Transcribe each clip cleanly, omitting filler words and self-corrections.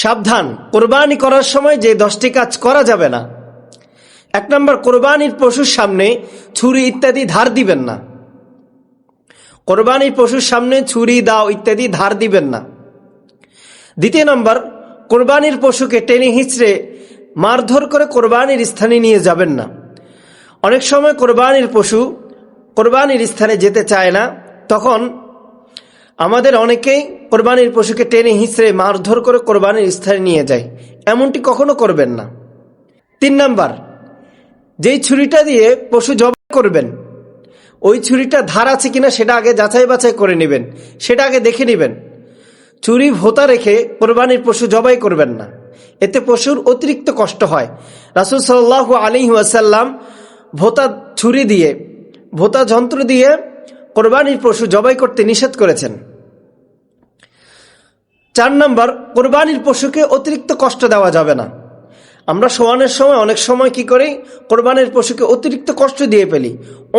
সাবধান, কোরবানি করার সময় যে 10টি কাজ করা যাবে না। 1 নম্বর, কোরবানির পশুর সামনে ছুরি ইত্যাদি ধার দিবেন না। কোরবানির পশুর সামনে ছুরি, দাও ইত্যাদি ধার দিবেন না। 2 নম্বর, কোরবানির পশুকে টেনে হিঁচড়ে মারধর করে কোরবানির স্থানে নিয়ে যাবেন না। অনেক সময় কোরবানির পশু কোরবানির স্থানে যেতে চায় না, তখন আমাদের অনেকেই কোরবানির পশুকে টেনে হিঁচড়ে মারধর করে কোরবানির স্থানে নিয়ে যায়। এমনটি কখনো করবেন না। 3 নম্বর, যেই ছুরিটা দিয়ে পশু জবাই করবেন ওই ছুরিটা ধার আছে কিনা সেটা আগে যাচাই বাছাই করে নেবেন, সেটা আগে দেখে নেবেন। ছুরি ভোঁতা রেখে কোরবানির পশু জবাই করবেন না, এতে পশুর অতিরিক্ত কষ্ট হয়। রাসূল সাল্লাল্লাহু আলাইহি ওয়াসাল্লাম ভোঁতা যন্ত্র দিয়ে কোরবানির পশু জবাই করতে নিষেধ করেছেন। 4 নম্বর, কোরবানির পশুকে অতিরিক্ত কষ্ট দেওয়া যাবে না। আমরা শোয়ানোর সময় অনেক সময় কি করি, কোরবানির পশুকে অতিরিক্ত কষ্ট দিয়ে ফেলি।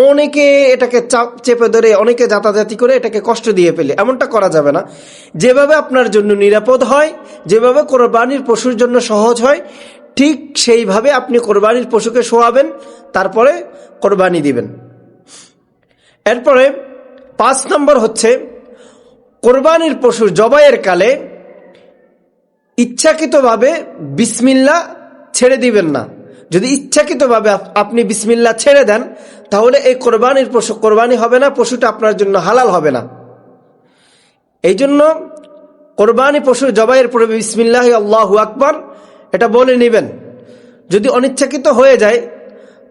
অনেকে এটাকে চেপে ধরে, অনেকে জাতাজাতি করে এটাকে কষ্ট দিয়ে ফেলি। এমনটা করা যাবে না। যেভাবে আপনার জন্য নিরাপদ হয়, যেভাবে কোরবানির পশুর জন্য সহজ হয়, ঠিক সেইভাবে আপনি কোরবানির পশুকে শোয়াবেন, তারপরে কোরবানি দিবেন। এরপরে 5 নম্বর হচ্ছে, কোরবানির পশুর জবাইয়ের কালে ইচ্ছাকৃতভাবে বিসমিল্লাহ ছেড়ে দিবেন না। যদি ইচ্ছাকৃতভাবে আপনি বিসমিল্লাহ ছেড়ে দেন, তাহলে এই কোরবানির পশু কোরবানি হবে না, পশুটা আপনার জন্য হালাল হবে না। এই জন্য কোরবানি পশুর জবাইয়ের পরে বিসমিল্লাহ আল্লাহু আকবার এটা বলে নেবেন। যদি অনিচ্ছাকৃত হয়ে যায়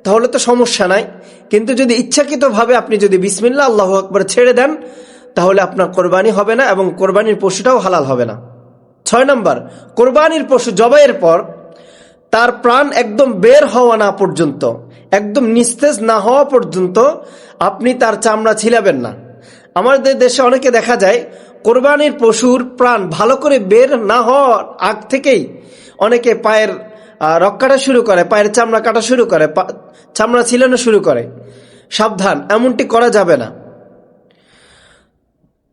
তাহলে তো সমস্যা নাই, কিন্তু যদি ইচ্ছাকৃতভাবে আপনি যদি বিসমিল্লাহ আল্লাহু আকবার ছেড়ে দেন, তাহলে আপনার কোরবানি হবে না এবং কোরবানির পশুটাও হালাল হবে না। 6 নম্বর, কোরবানির পশু জবাইয়ের পর তার প্রাণ একদম বের হওয়া না পর্যন্ত, একদম নিস্তেজ না হওয়া পর্যন্ত আপনি তার চামড়া ছিলাবেন না। আমাদের দেশে অনেকে দেখা যায় কোরবানির পশুর প্রাণ ভালো করে বের না হওয়ার আগ থেকেই অনেকে পায়ের রক কাটা শুরু করে, পায়ের চামড়া কাটা শুরু করে, চামড়া ছিলানো শুরু করে। সাবধান, এমনটি করা যাবে না।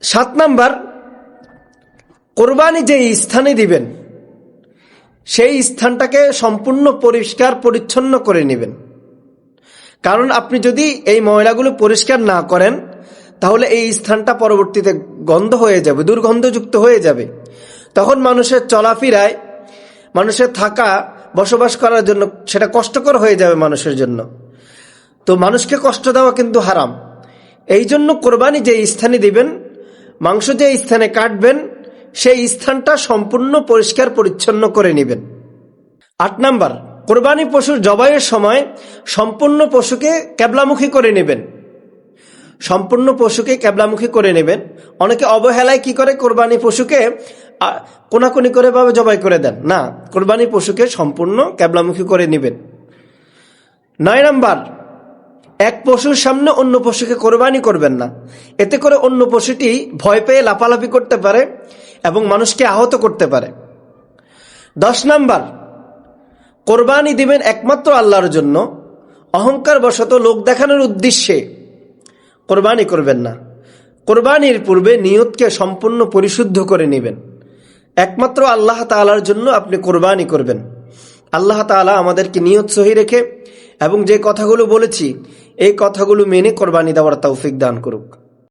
7 নম্বর, কোরবানি যে স্থানে দিবেন সেই স্থানটাকে সম্পূর্ণ পরিষ্কার পরিচ্ছন্ন করে নেবেন। কারণ আপনি যদি এই ময়লাগুলো পরিষ্কার না করেন, তাহলে এই স্থানটা পরবর্তীতে গন্ধ হয়ে যাবে, দুর্গন্ধযুক্ত হয়ে যাবে। তখন মানুষের চলাফেরায়, মানুষের থাকা বসবাস করার জন্য সেটা কষ্টকর হয়ে যাবে মানুষের জন্য। তো মানুষকে কষ্ট দেওয়া কিন্তু হারাম। এই জন্য কোরবানি যে স্থানে দিবেন, মাংস যে স্থানে কাটবেন, সেই স্থানটা সম্পূর্ণ পরিষ্কার পরিচ্ছন্ন করে নেবেন। 8 নম্বর, কোরবানি পশুর জবাইয়ের সময় সম্পূর্ণ পশুকে ক্যাবলামুখী করে নেবেন। সম্পূর্ণ পশুকে ক্যাবলামুখী করে নেবেন। অনেকে অবহেলায় কি করে, কোরবানি পশুকে কোনাকুনি করে ভাবে জবাই করে দেন। না, কোরবানি পশুকে সম্পূর্ণ ক্যাবলামুখী করে নেবেন। 9 নম্বর, এক পশুর সামনে অন্য পশুকে কোরবানি করবেন না। এতে করে অন্য পশুটি ভয় পেয়ে লাফালাফি করতে পারে এবং মানুষকে আহত করতে পারে। 10 নম্বর, কোরবানি দিবেন একমাত্র আল্লাহর জন্য। অহংকার বশত লোক দেখানোর উদ্দেশ্যে কোরবানি করবেন না। কোরবানির পূর্বে নিয়তকে সম্পূর্ণ পরিশুদ্ধ করে নেবেন। একমাত্র আল্লাহ তাআলার জন্য আপনি কোরবানি করবেন। আল্লাহ তাআলা আমাদেরকে নিয়ত সহি রেখে এবং যে কথাগুলো বলেছি এই কথাগুলো মেনে কোরবানি দেওয়ার তৌফিক দান করুক।